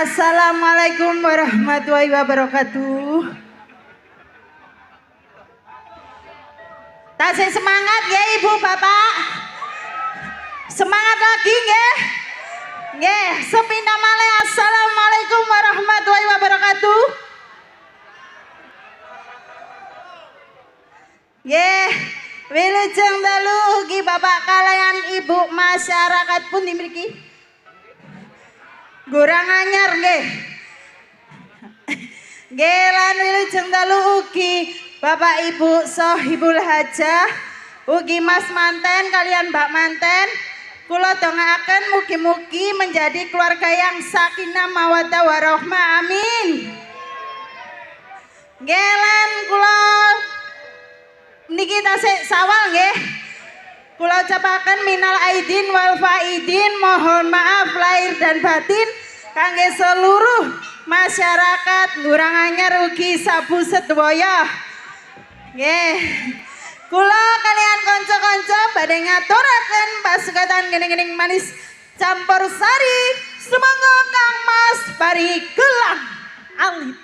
Assalamualaikum warahmatullahi wabarakatuh. Tasik semangat ya Ibu Bapak. Semangat lagi nggih. Nggih, sepindah malih. Assalamualaikum warahmatullahi wabarakatuh. Nggih, wilujeng dalu ugi Bapak kalian Ibu masyarakat pun dimiliki. Gorang anyar nggih. Nggih lan wilujeng dalu ugi Bapak Ibu Sohibul Hajah ugi Mas Manten kalian Mbak Manten kula dongaaken mugi-mugi menjadi keluarga yang sakinah mawaddah warahmah amin. Nggih lan kula niki tasik sawal nggih. Kula ucapaken minal aidin wal faidin, mohon maaf lahir dan batin kangge seluruh masyarakat Ngurang Anyar ugi sabu sedaya. Nggih. Kula kalian kanca-kanca badhe ngaturaken pasukatan gening-gening manis campur sari. Semoga Kang Mas bari gelang alit.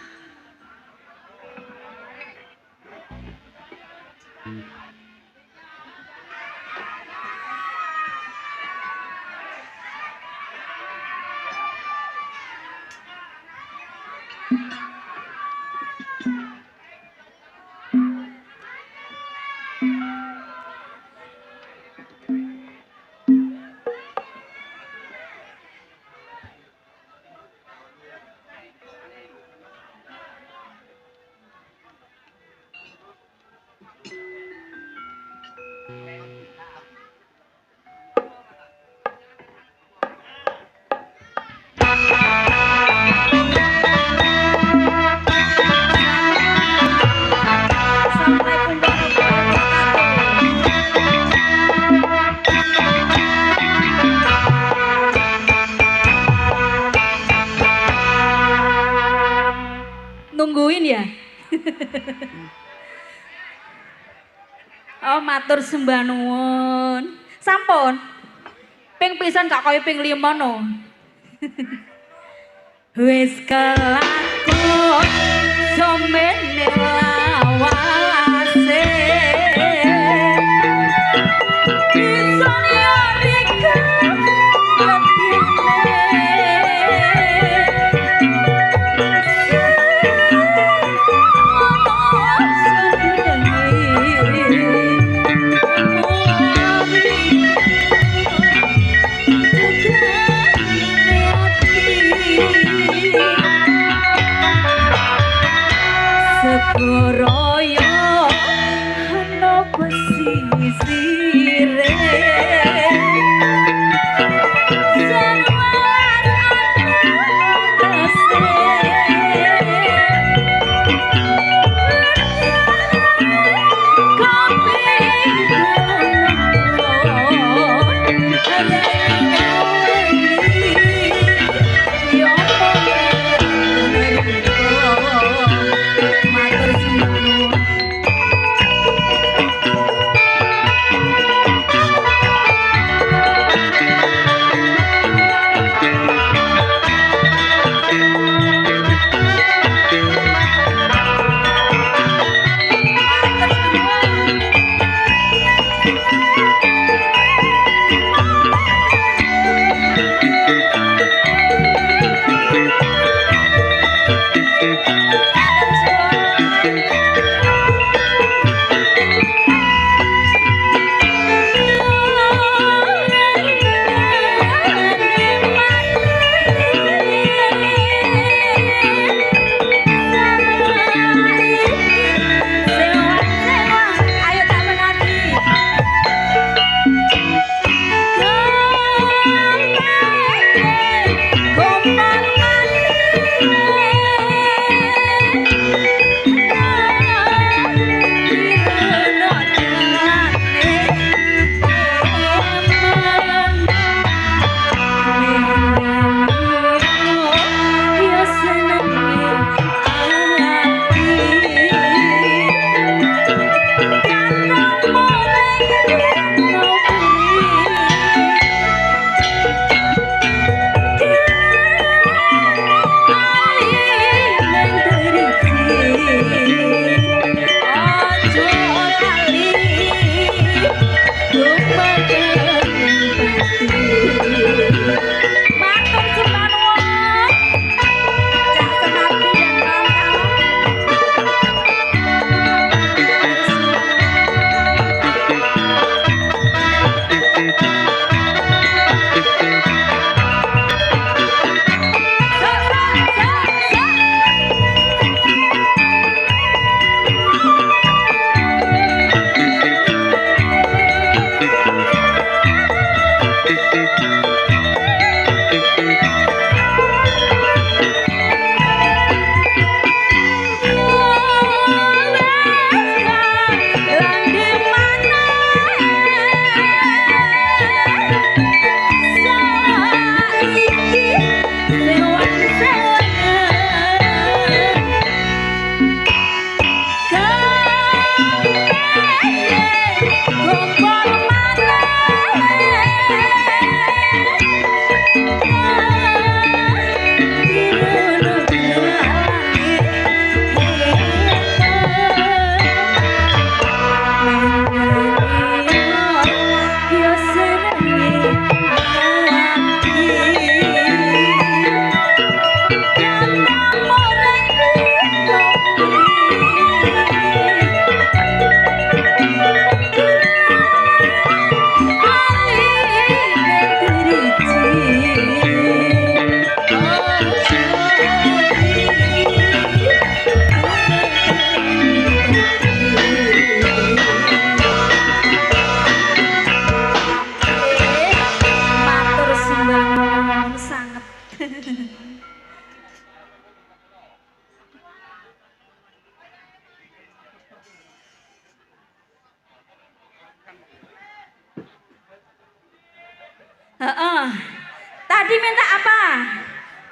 Nungguin ya. Oh matur sembah nuwun. Sampun. Ping pisan gak kaya ping 5 no. Wis kelakon somene lawase. Bisa nyarikan letih. Tadi minta apa?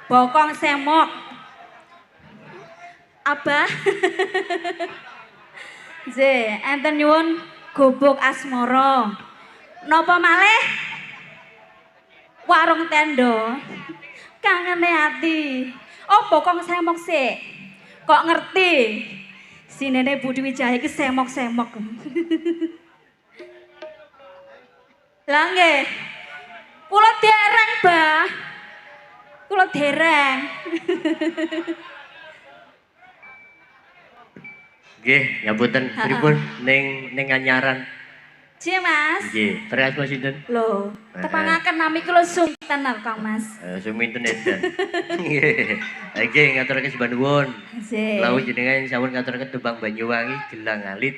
Bokong semok. Abah. J, enten nyuwun gubuk asmara. Napa malih? Warung tenda. Kangene ati. Oh, bokong semok sik. Kok ngerti? Sinene Budi Wijaya iki semok-semok. Lah nggih. Kula dereng, Bah. Kula dereng. Nggih, ngapunten pripun ning anyaran. J, Mas. Nggih, beras Mas sinten? Lho, tepangaken nami kula sumiten Kang Mas. Suminten edan. Nggih. Nggih, ngaturaken sembah nuwun. J. Lawu jenengan sampun ngaturaken tembang Banyuwangi Gelang Alit.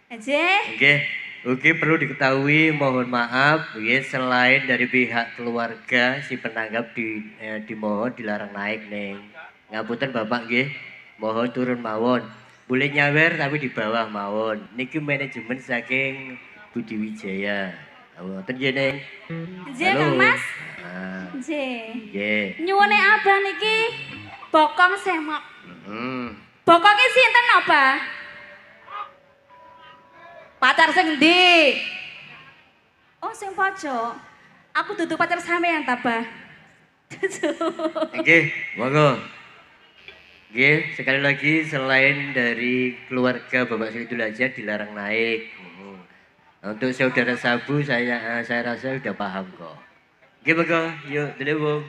J. Nggih. Oke, perlu diketahui, mohon maaf, ya, selain dari pihak keluarga si penanggap dimohon dilarang naik neng. Ngapunten Bapak nggih, mohon turun mawon. Boleh nyawer tapi di bawah mawon. Niki manajemen saking Budi Wijaya. Ngoten nggih neng. J, Kang Mas. Ah, J. nggih. Nyuwune Abah niki bokong semok. Heeh. Bokonge sinten Abah? Pacar sing ndi? Oh, sing pojok. Aku dudu pacar sampean ta, Bah? Nggih, monggo. Nggih, sekali lagi selain dari keluarga Bapak Saidul Hajat dilarang naik. Untuk saudara Sabu saya rasa sudah paham kok. Nggih, monggo. Yuk, delewung.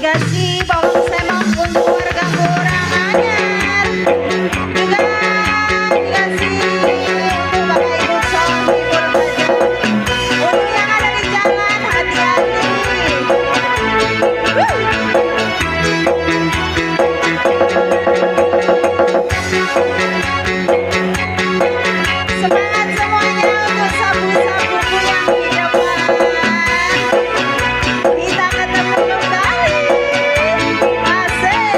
Dikasih bokong semok untuk warga Kurang Anyar. Juga dikasih untuk Bapak Ibu Sohibul Baja. Untuk yang ada di jalan hati-hati. Semangat semuanya untuk sabu-sabuku yang di depan. Kita ketemu kembali. Asik.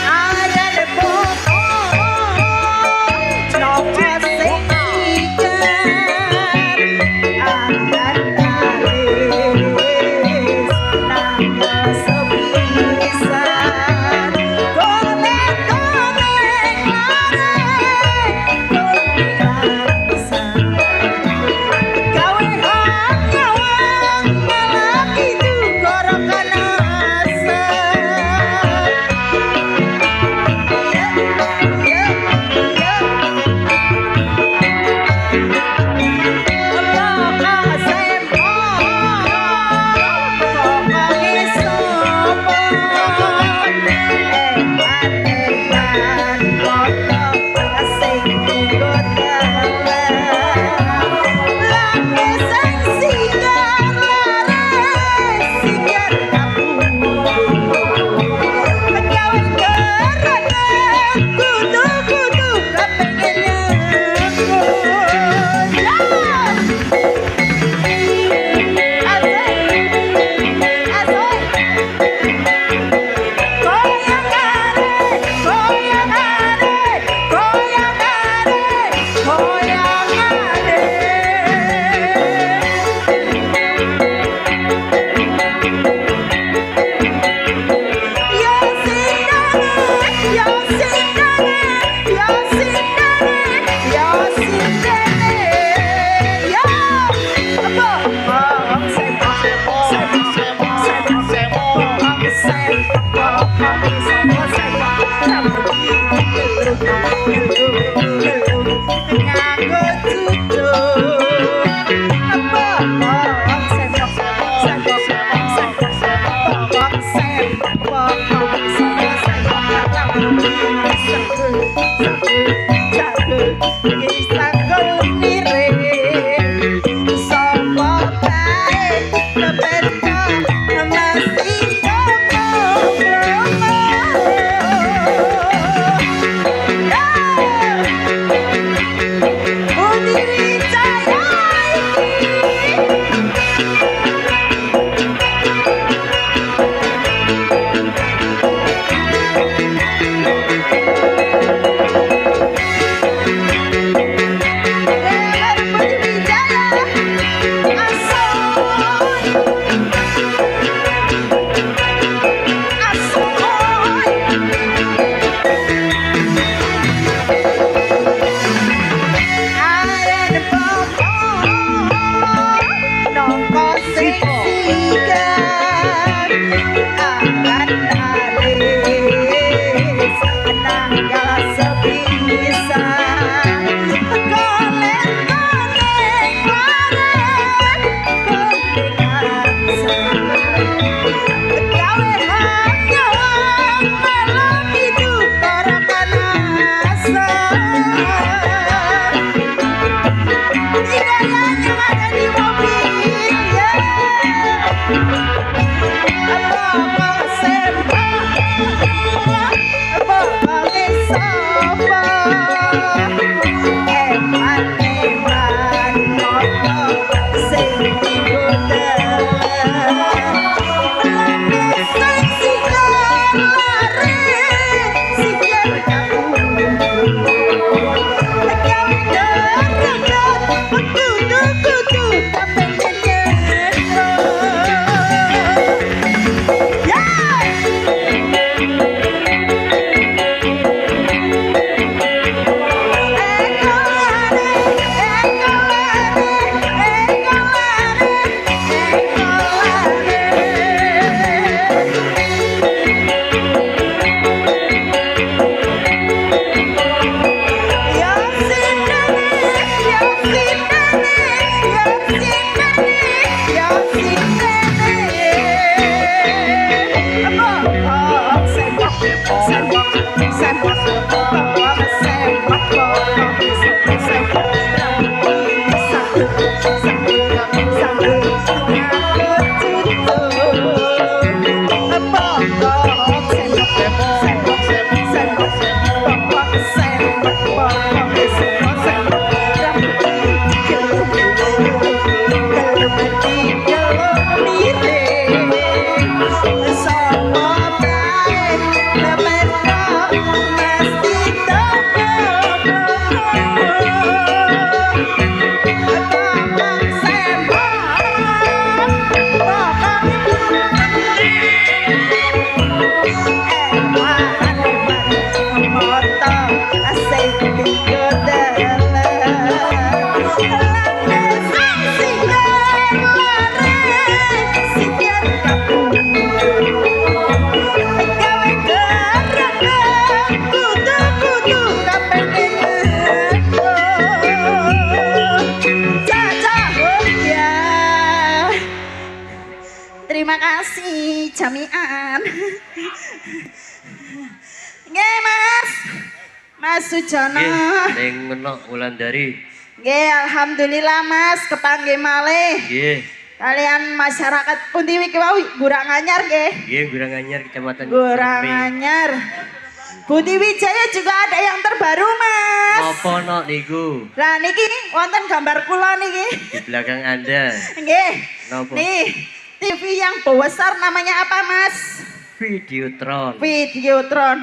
Ada di pokok coba sing ikan. Ada taris nangka sepisan. Golek-golek arek golek pisan. Gawe nyawang malah itu gorokan asa. Ya, ya, ya. Bokong semok, bokonge sopon. Eman-eman bokong sing nggot lagi sing sigar laras sigar kapur. Gawe gerangan kudu-kudu kepengen nyekut. Ya! Asik, asik. Goyang arek, goyang arek, goyang arek, goyang arek. Yo sindane, yo sindane, yo sindane, yo sindane. Yo, apa? Bokong semok, semok, semok, semok, semok. Bokong semok, bokong semok, semok. Nganggo duduk. Apa? Bokong semok, semok, semok, semok, semok. Bokong semok, bokong semok, semok. Sakul, sakul, sakul. Ini sakul. Terima kasih jami'an. Nggih Mas. Mas Sujono. Nggih, ning menok Wulandari. Nggih, alhamdulillah Mas kepanggih malih. Nggih. Kalian masyarakat pundi iki wau Gurang Anyar nggih. Nggih, Guranganyar Kecamatan Gurang Serping. Anyar. Budi Wijaya juga ada yang terbaru Mas. Apa nok niku? Lah niki wonten gambar kula niki. Di belakang Anda. Nggih. Napa? Nih, TV yang besar namanya apa Mas? Videotron. Videotron.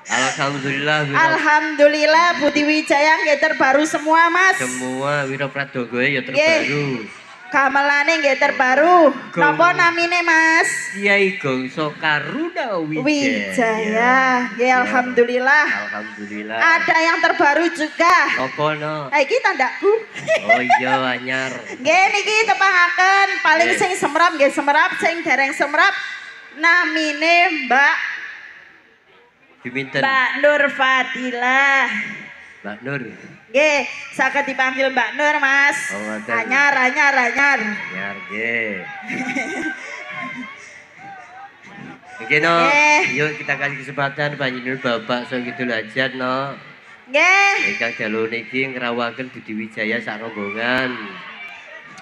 Alhamdulillah Alhamdulillah Budi Wijaya nggih terbaru semua Mas. semua Wiro Pradogo ya terbaru. Gamelane nggih terbaru. Napa namine Mas? Kiai Gongso Karuna Wijaya. Nggih alhamdulillah. Alhamdulillah. Ada yang terbaru juga. Apa no? Iki tandakku. Oh iya anyar. Nggih niki tepangaken paling Nggih. sing semrap nggih semrap sing dereng semrap namine Mbak Diminten Nur Fadilah. Mbak Nur. Nggih, saged dipanggil Mbak Nur, Mas. Oh, ngoten. Anyar. Anyar nggih. Oke no, Nggih. yuk kita kasih kesempatan panjenengan Bapak Sogidul Hajat no. Nggih. Ingkang dalu niki ngrawakaken Budi Wijaya sak rombongan.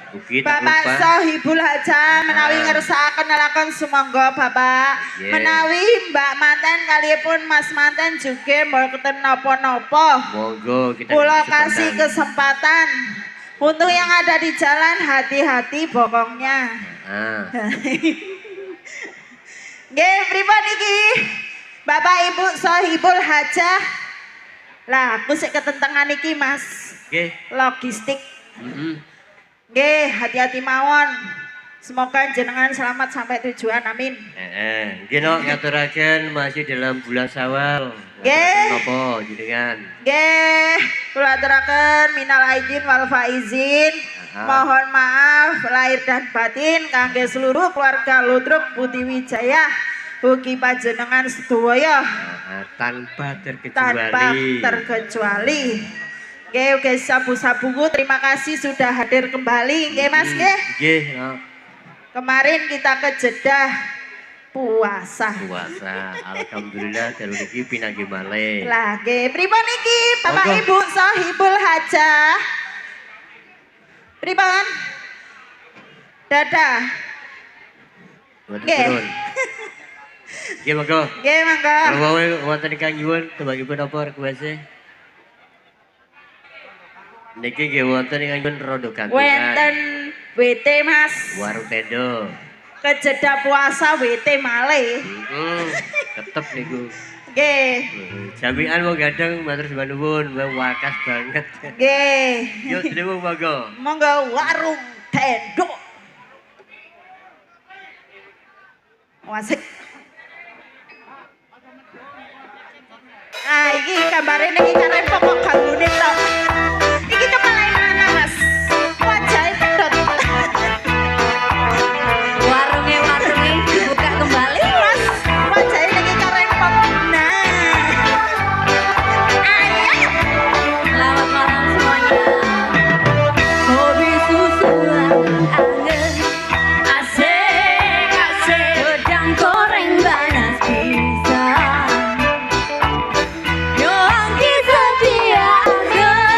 Ugi tak Bapak lupa. Sohibul Haja menawi Ah. ngersakaken lakon sumangga Bapak. Nggih. Menawi Mbak manten kalipun Mas manten juga mboten napa-napa. Monggo kita Kula kasih kesempatan. Untuk yang ada di jalan hati-hati bokongnya. Ah, Nggih, pripun iki? Bapak Ibu Sohibul Haja. Lah, aku sik ketentengan iki, Mas. nggih. Logistik. Heeh. Nggih, hati-hati mawon. Semoga jenengan selamat sampai tujuan. Amin. Nggih no ngaturaken masih dalam bulan Syawal. Nggih. Napa jenengan? Nggih, kula aturaken minal aidin wal faizin. Aha. Mohon maaf lahir dan batin kangge seluruh keluarga Ludruk Budi Wijaya. Ugi panjenengan sedaya Tanpa tanpa terkecuali. terkecuali. Nggih, oke sabu-sabuku terima kasih sudah hadir kembali. Nggih, Mas nggih. Nggih no. Kemarin kita ke Jeddah puasa. Puasa. Alhamdulillah dalu niki pinanggih malih. Lah, nggih, pripun iki Bapak Monggo. Ibu Sohibul Haja? Pripun? Dadah. Mboten Nggih. turun. Nggih monggo. Nggih, mangga. Kalau wae wonten ingkang nyuwun tembakipun apa request-e? Niki nggih wonten ingkang nyuwun rondo gantungan. Wenten WT Mas. Warung tendo. Ke Jeddah puasa WT malih. Tetep niku. Nggih. Jamian mau gadang matur sembah nuwun, wakas banget. Nggih. Yuk terima monggo. Monggo warung tendok. Wasik. Ah, iki gambare ning karen pokok gangune tok. Iki kepala mana, Mas? Wajahe pedot. Warungnya dibuka kembali. Mas, wajahe ning karen pokok. Nah. Ayo. Selamat malam semuanya. Kopi susu anget, asik asik. Wedang goreng panas pisang. Yo angki setia anget.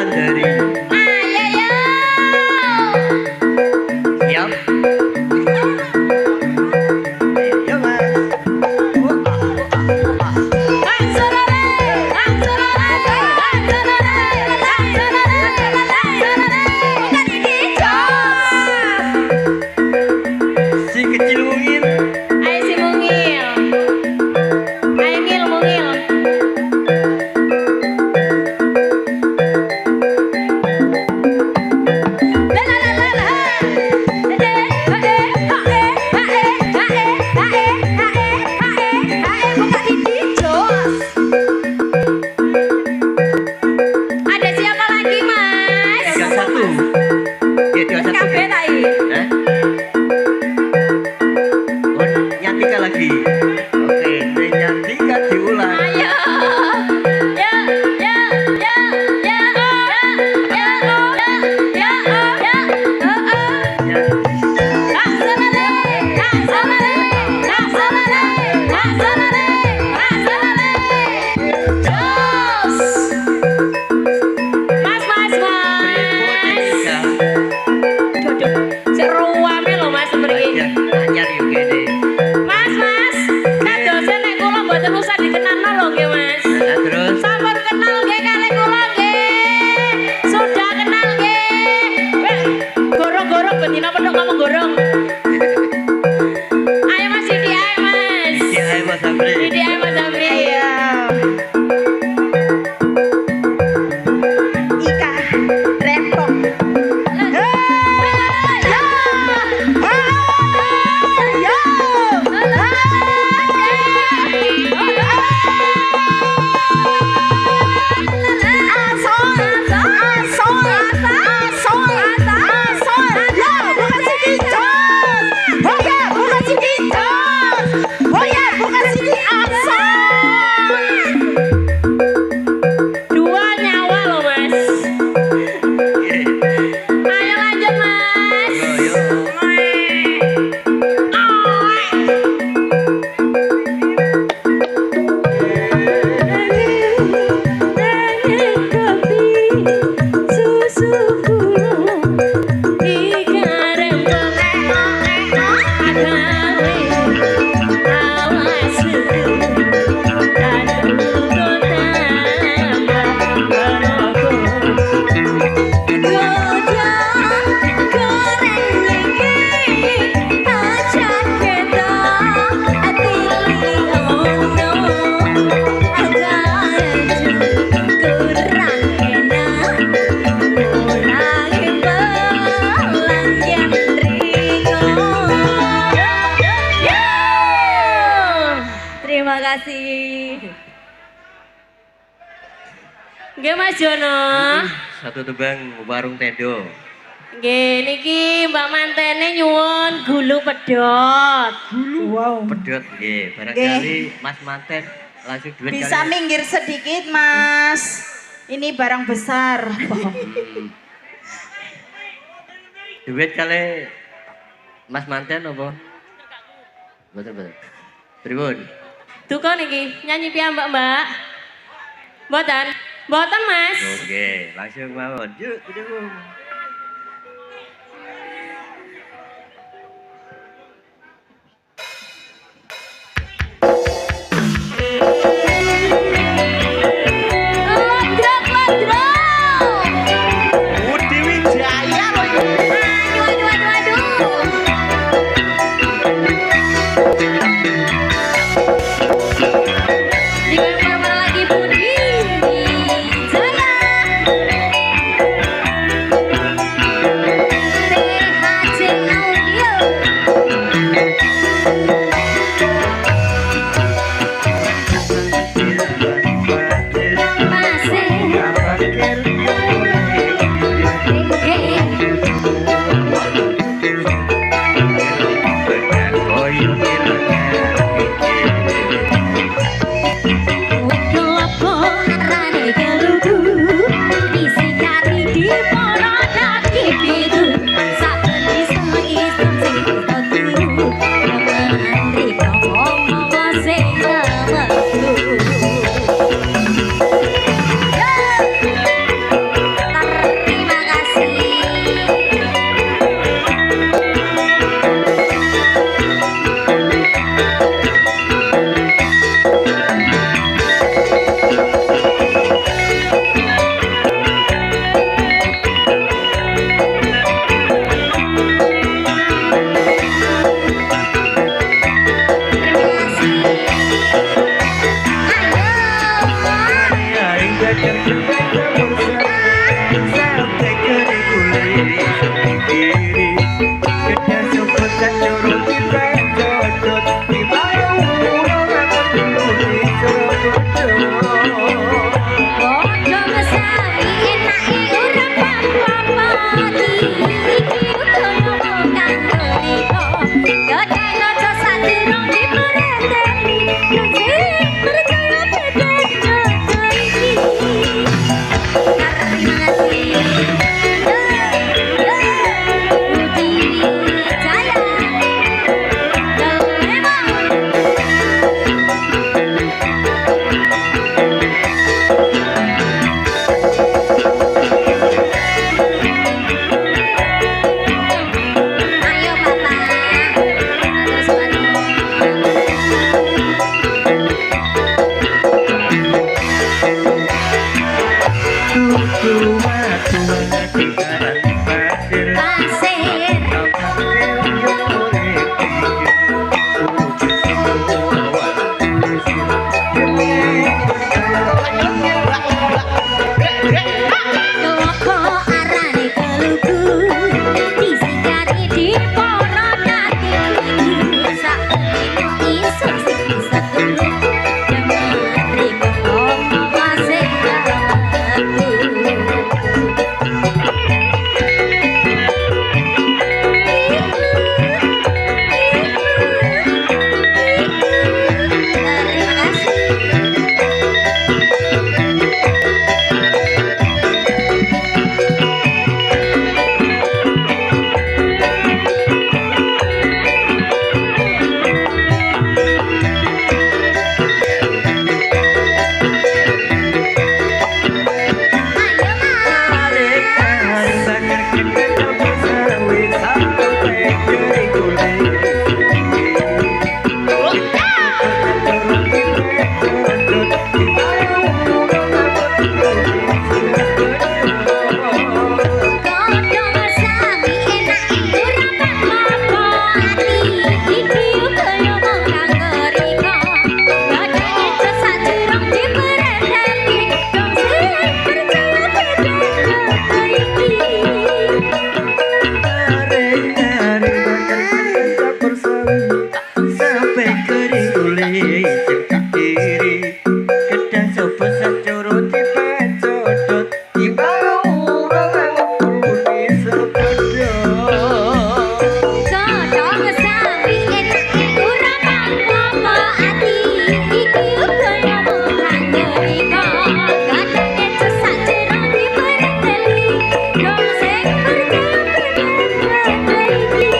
Wulandari. Ayo yo. Siap? Ayo mas. Si kecil mungil. Ayo si mungil. Ayo ngil mungil. Ada siapa lagi, Mas? 31. Ya 31. Kabeh ta iki? Hah? Oh, nyantika lagi. Oke, ini nyantika diulang. Ayo. Ya, ya, ya, ya, ya, ya, ya, ya. Mas, mas, mas. Ya, Waduh, sik ruame lho Mas mriki. ya, anyar yuk gini. Mas, Mas, kadosen nek kula mboten usah dikenalno lho nggih Mas. Nah, terus Sampun kenal nggih kalih kula nggih. Sudah kenal nggih. Weh, gorong-gorong betina pedhok ngomong gorong. Ayo Mas Didi ae Mas. si ayo mas Amri. Didi ae Mas Amri. Ayo. Ika rempong. Dua nyawa loh Mas. Oke. Ayo lanjut Mas. Yo, yo. Terima kasih. Nggih Mas Jono. Satu tebang warung tendo. Nggih niki Mbak Mantene nyuwun gulu pedhot. Wow. Pedot nggih. Barangkali Mas Manten langsung duit Bisa kali. minggir sedikit, Mas. Ini barang besar. Duit kali Mas Manten apa? Betul betul. Pripun? Duka niki nyanyi piyambak Mbak. Mboten? Mboten Mas. Oke, langsung mawon. Yuk, duduk. Lodrok lodrok. Budi Wijaya loh ini. Aduh aduh aduh aduh. Digoyang mana lagi Budi Wijaya. sampai kering kulit sendiri. Kita sebut cacurut di penjodot di bayang pulau akan dulu sebut. Bodo mesawi enake ora apa-apa iki koyo kang riko kadang aja sadirong diperhati sing percaya beda jodoh iki terima kasih Budi Jaya ayo papa terus pasir Loko arane kelugu disikari di poronati sak iso bisa telu demari ngomong masih aku terima kasih ayo mas Kodho mesawi enake ora apa-apa ati iki kaya wong kang riko kadang itu sajurung diperhati dong sing percaya beda jodoh iki sampai kering kulit sendiri. Kita sebut cacurut di penjodot di bayang pulau sebut. Kodho mesawi enake ora apa-apa ati iki kaya wong kang riko kadang itu sajurung diperhati dong sing percaya beda jodoh iki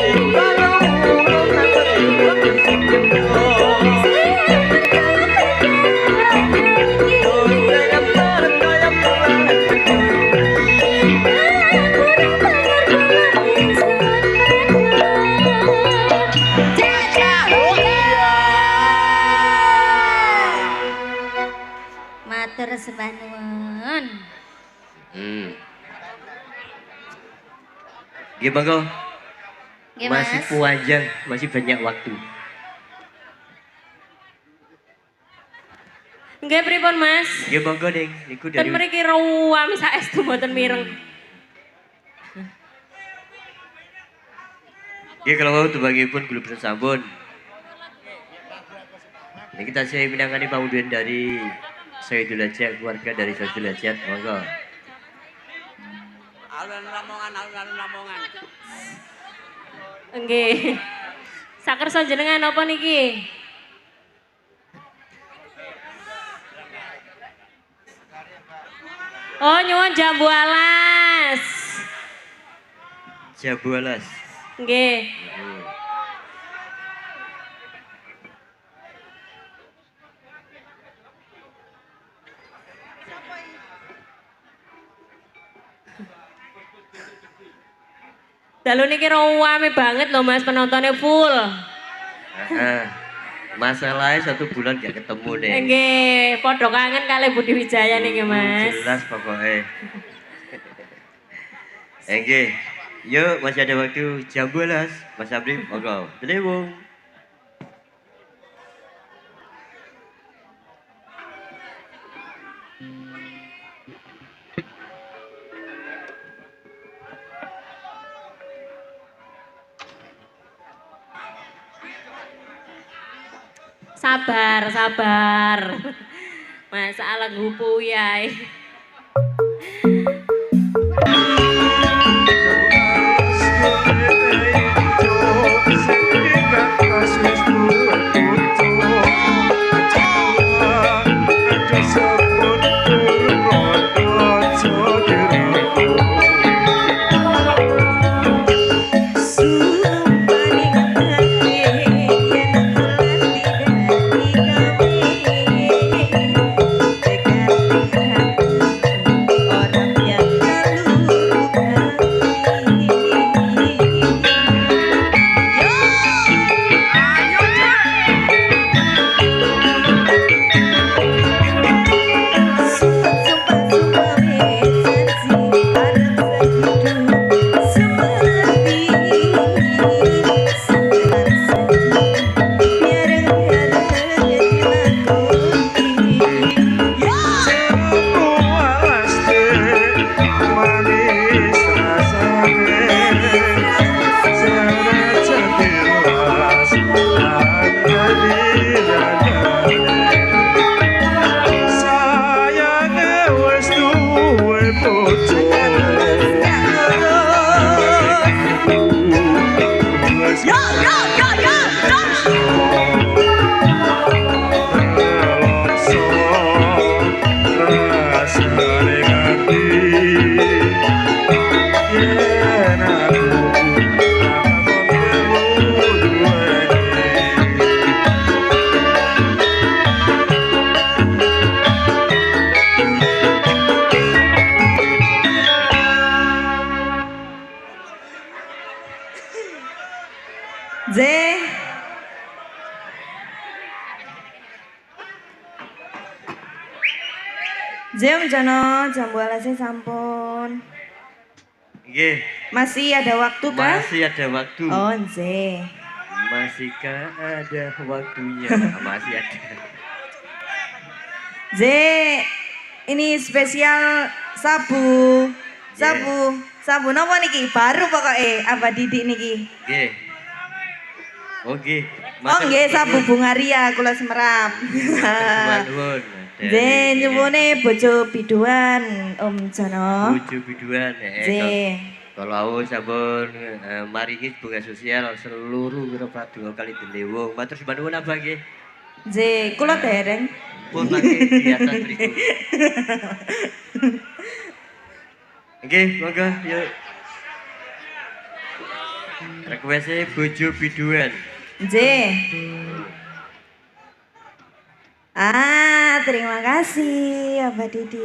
Matur sembah nuwun. Gimana? Nggih, Masih Mas. panjang, masih banyak waktu. Nggih pripun Mas? Gimana nih? Niku Ten dari mriki ruwam saestu mboten mireng. ya kalau mau tubangipun kulo sampun. Ini kita saya minangkani pamunduan dari Sayyidul Hajat, keluarga dari Sayyidul Hajat, monggo. Alun-alun Lamongan. Nggih. Sakersa jenengan apa niki? Oh, nyuwun jambu alas. Jabu alas. Nggih. Dalu niki rame banget loh Mas, penontonnya full. Masalahnya 1 bulan gak ketemu nih. Nggih, padha kangen kali Budi Wijaya niki Mas. Jelas pokoknya. Nggih. Yuk, masih ada waktu jam 12. Mas Abdi, monggo. Telewung. Sabar, sabar. Masalah ngupu ya. Z. Jam jono jam bolasnya sampun. Nggih, Masih ada waktu kan? masih ada waktu. Oh, Z. Masihkah ada waktunya? Masih ada. Z, ini spesial sabu. Sabu napa niki? Baru pokoknya apa didik niki? Nggih. Oke. Oh nggih sabu bunga ria kula Semerap. Nuwun. Z nyuwune bojo biduan Om Jono. Bojo biduan. Z. Kalau sampun maringi bunga sosial seluruh wira pradonga kali Delewung. Matur sembah nuwun abah nggih. Z, kula dereng. Pun mangke di atas mriku. Nggih, monggo yuk. Request bojo biduan. Z. Terima kasih Abah Didi.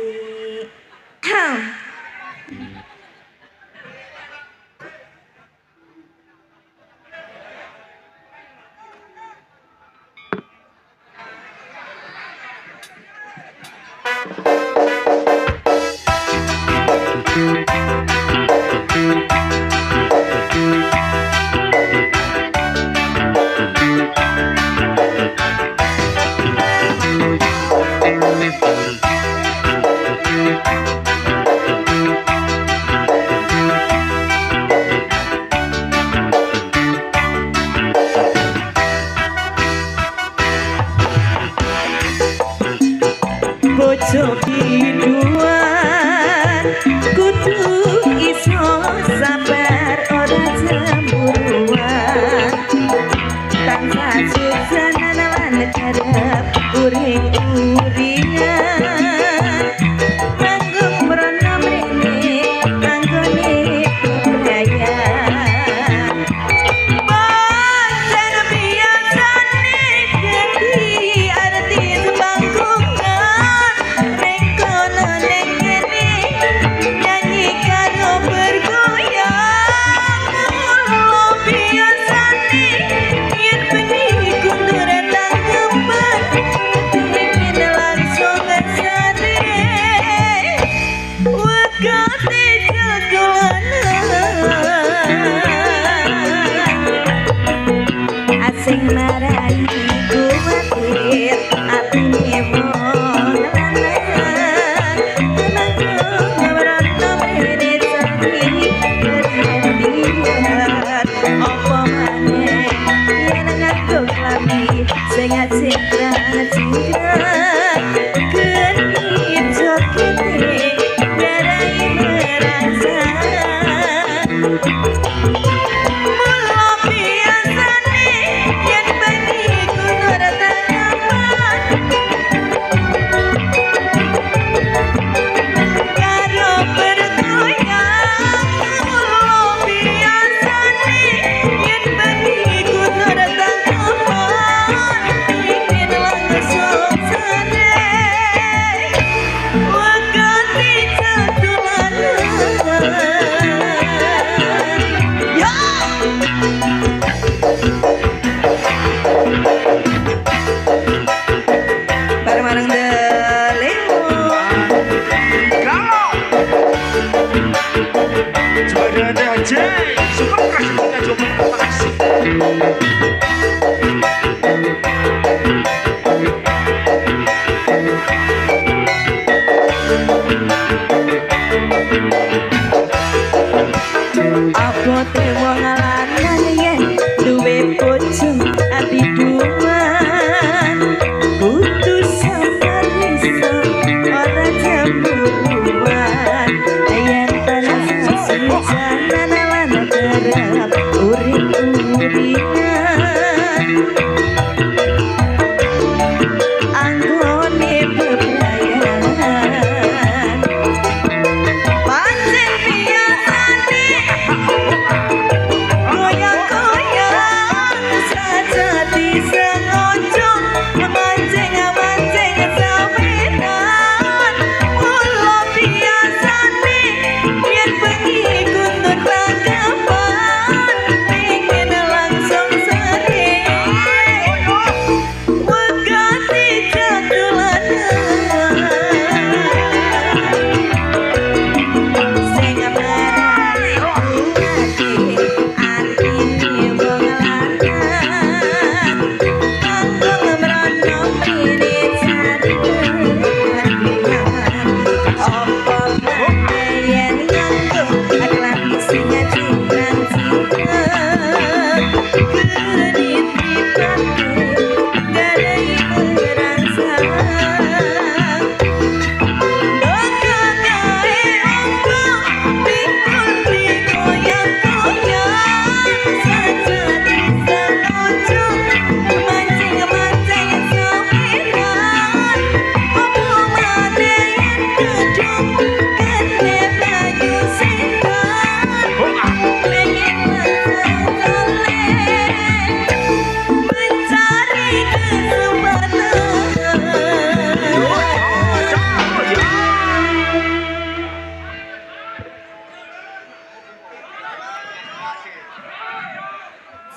Bojo biduan kudu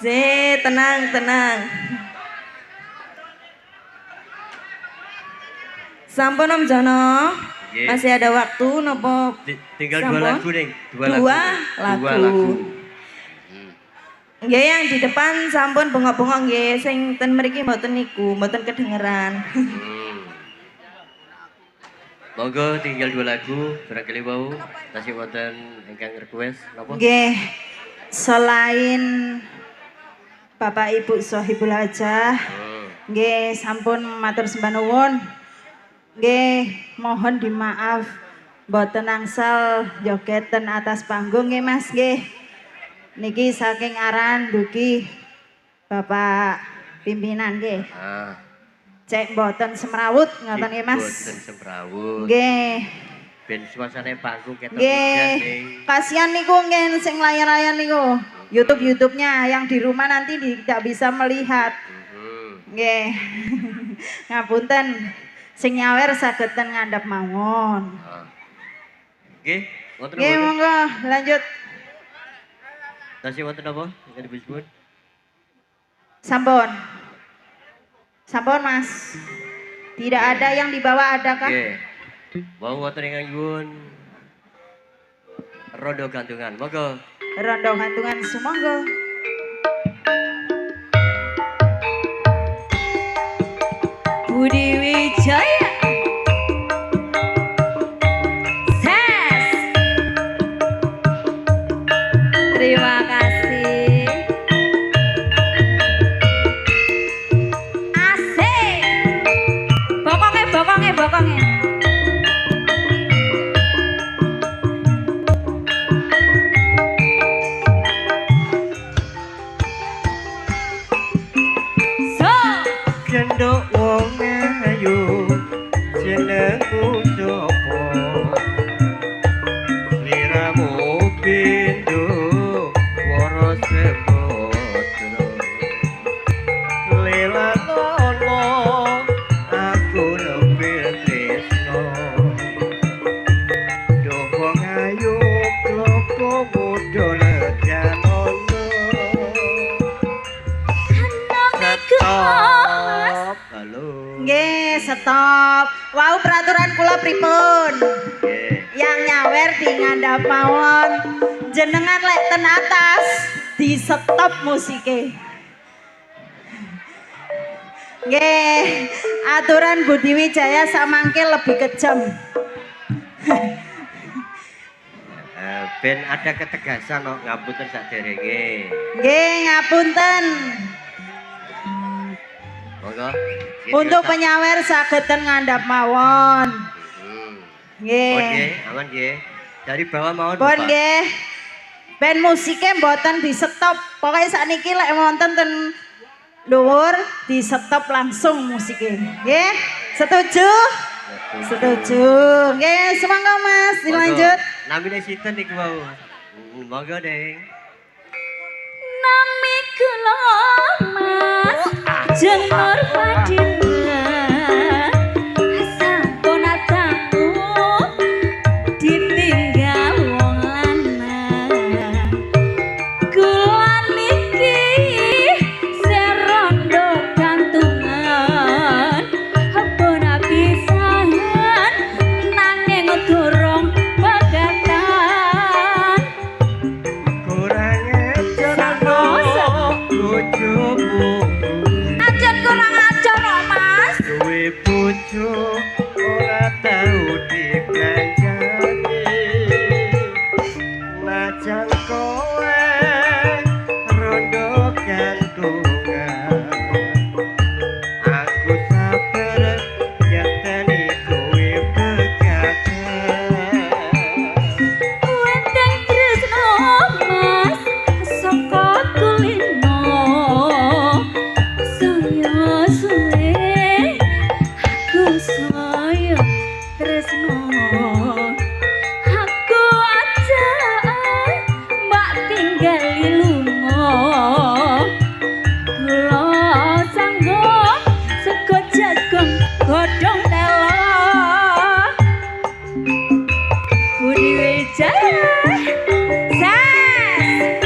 Tenang, tenang. Sampun Om Jono. Nggih. Masih ada waktu nopo? Tinggal Sampun? 2 lagu ning, 2 lagu. Dua 2 lagu. lagu. Nggih yang di depan sampun bengok-bengok nggih sing ten mriki mboten niku, mboten kedengeran. Monggo tinggal 2 lagu barangkali wau tasih wonten ingkang request napa? Nggih. Selain Bapak Ibu Sohibul Hajah, nggih sampun matur sembah nuwun. Nggih, mohon dimaaf mboten angsal jogeten atas panggung nggih Mas nggih. Niki saking aran dugi Bapak pimpinan nggih. Ah, Cek mboten semrawut ngoten nggih Mas. boten semrawut. Nggih. Ben suasana panggung ketok Nggih. ning. Kasihan niku nggih sing layar-layar niku. YouTube-nya yang di rumah nanti tidak bisa melihat. Nggih. Ngapunten. Sing nyawer sageden ngandhap mawon. Nggih, wonten Nggih, apa? monggo lanjut. Tasih wonten apa? Ingkang disebut? Sampun. Sampun Mas. Tidak ada yang dibawa adakah? Nggih. Wau wonten ingkang nyuwun rondo gantungan. Monggo. Rondo gantungan sumangga. Budi Wijaya. Ses. Terima kasih. Asik. Bokongnya. So. Cendok wong ayu jenengku sapa liramu pindho wara sebotra lelanono aku nempel tresno do wong ayu klopo mudhun janono Stop. Halo. Nggih, stop. Wau peraturan kula pripun? Nggih. Yang nyawer di ngandhap mawon. Jenengan lek ten atas di stop musike. Nggih, aturan Budi Wijaya samangke lebih kejam. Ben ada ketegasan kok ngapunten saderenge. Nggih, ngapunten. Monggo. Untuk penyawer sageden ngandhap mawon. Oh, Nggih. nggih, aman nggih. Dari bawah mawon. Pun Bapak. nggih. Ben musike mboten di stop. Pokoke sakniki lek wonten ten dhuwur di stop langsung musike. Nggih? Setuju? Setuju. Nggih, semoga Mas dilanjut. Namine sinten niku wau? Monggo, Deng. Nami kula Mas Jenur Padina sampun adamu ditinggal wong lanang kula niki serondo gantungan apa pisan nanging durung pegatan Kurang ajar bojomu. aja kurang ajar kok Mas Duwe bojo ora tau dikancani. Najan kowe rondo gantungan. Aku sabar nyatani kowe pegatan. Wendeng tresno Mas saka kulino saya suwe aku saya tresno aku aja mbak tinggali lunga kula sanggup sego jagung godhong telo Budi Wijaya Ses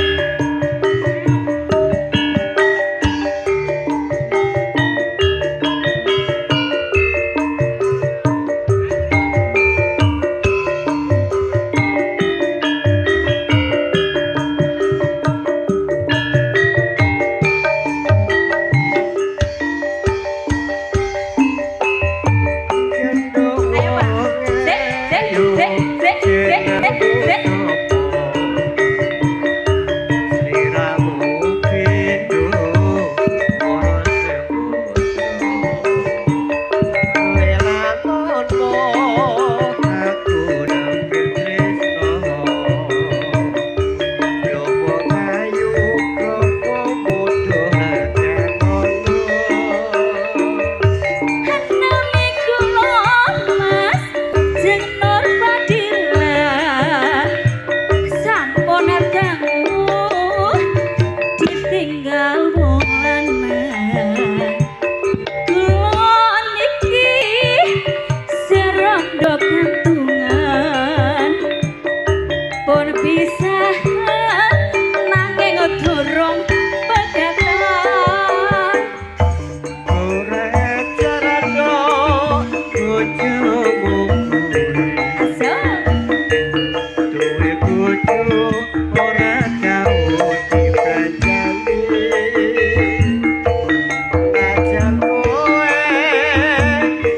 pisah nanging durung pegatan ora carano bojomu duwe bojo ora tau dipranjali ajal kowe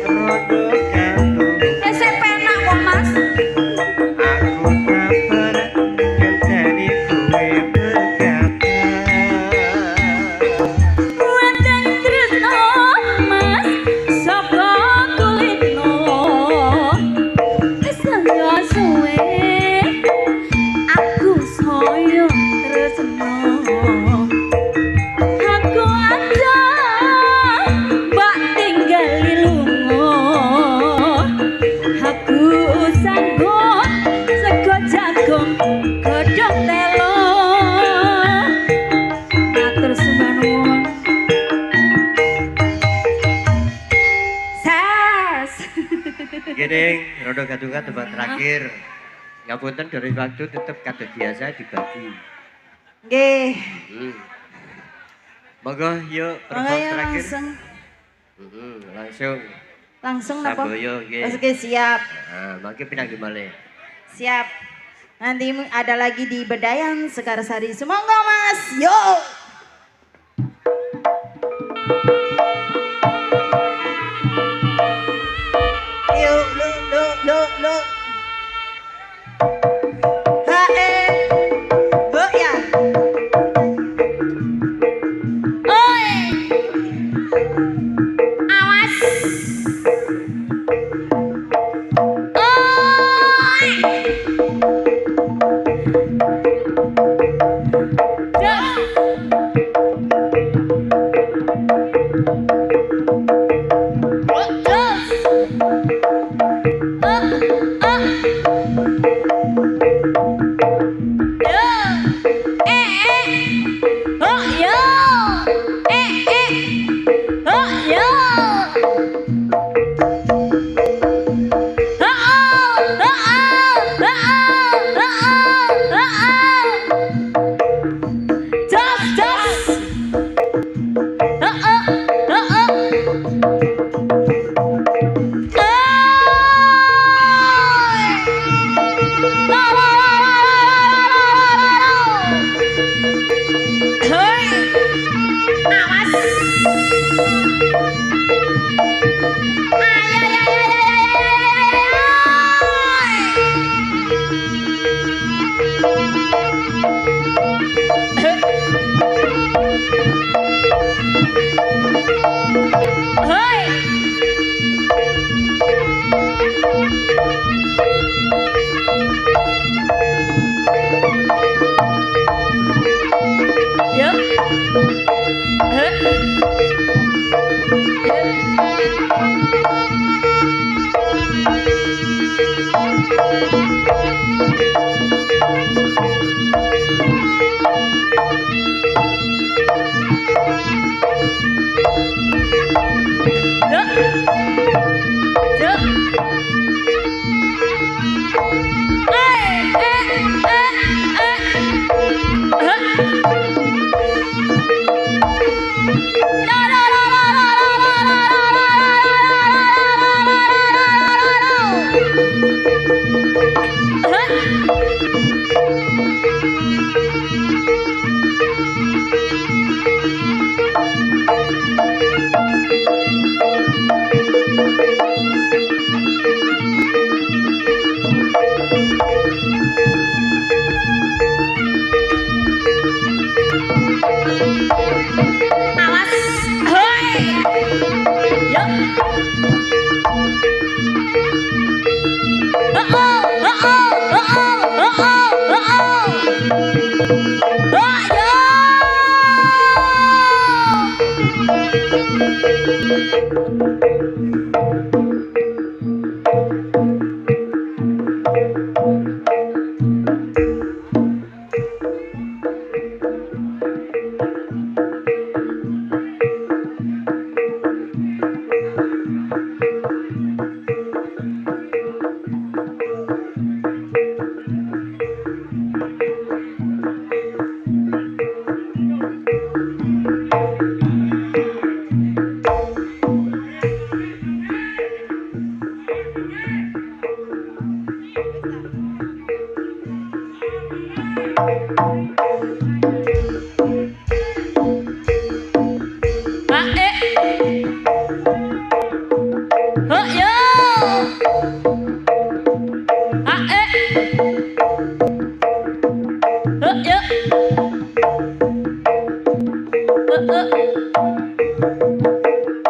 rodo gantung wis penak kok Mas aku sabar ngenteni kowe berkata Wonten tresno Mas saka kulitno wis suwe aku saya tresno aku aja mbak tinggali lunga aku sanggup sego jagung godhong telo matur sembah nuwun ses Gini, rodo gadungan tebak terakhir. Ngapunten dari waktu tetap kata biasa dibagi. Nggih. Monggo yuk Monggo perform ya terakhir. langsung. Langsung. Langsung napa? Samboyo nggih. Oke, siap. Nah, mangke pindah gimana? Siap. Nanti ada lagi di Bedayan Sekarsari. Semoga Mas. Yo. Yuk, lu. Hae. Bu ya. oi awas oi Yo. Ae. Yo.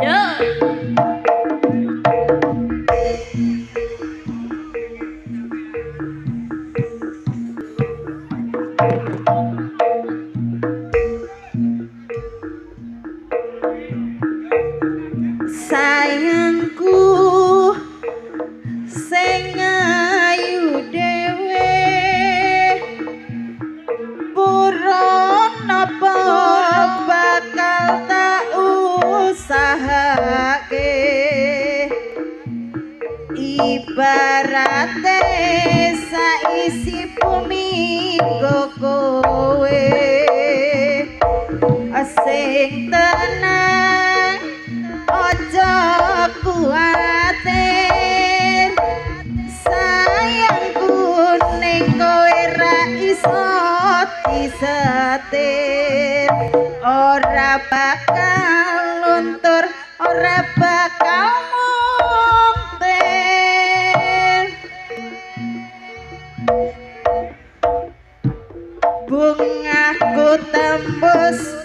Yo. Sayangku sing ayu dhewe buron napa bakal tak usahake ibarate saisi bumi nggo kowe sing tenang ojo kuatir sayangku ning kowe ra iso disetir ora bakal luntur ora bakal muntir bungaku tembus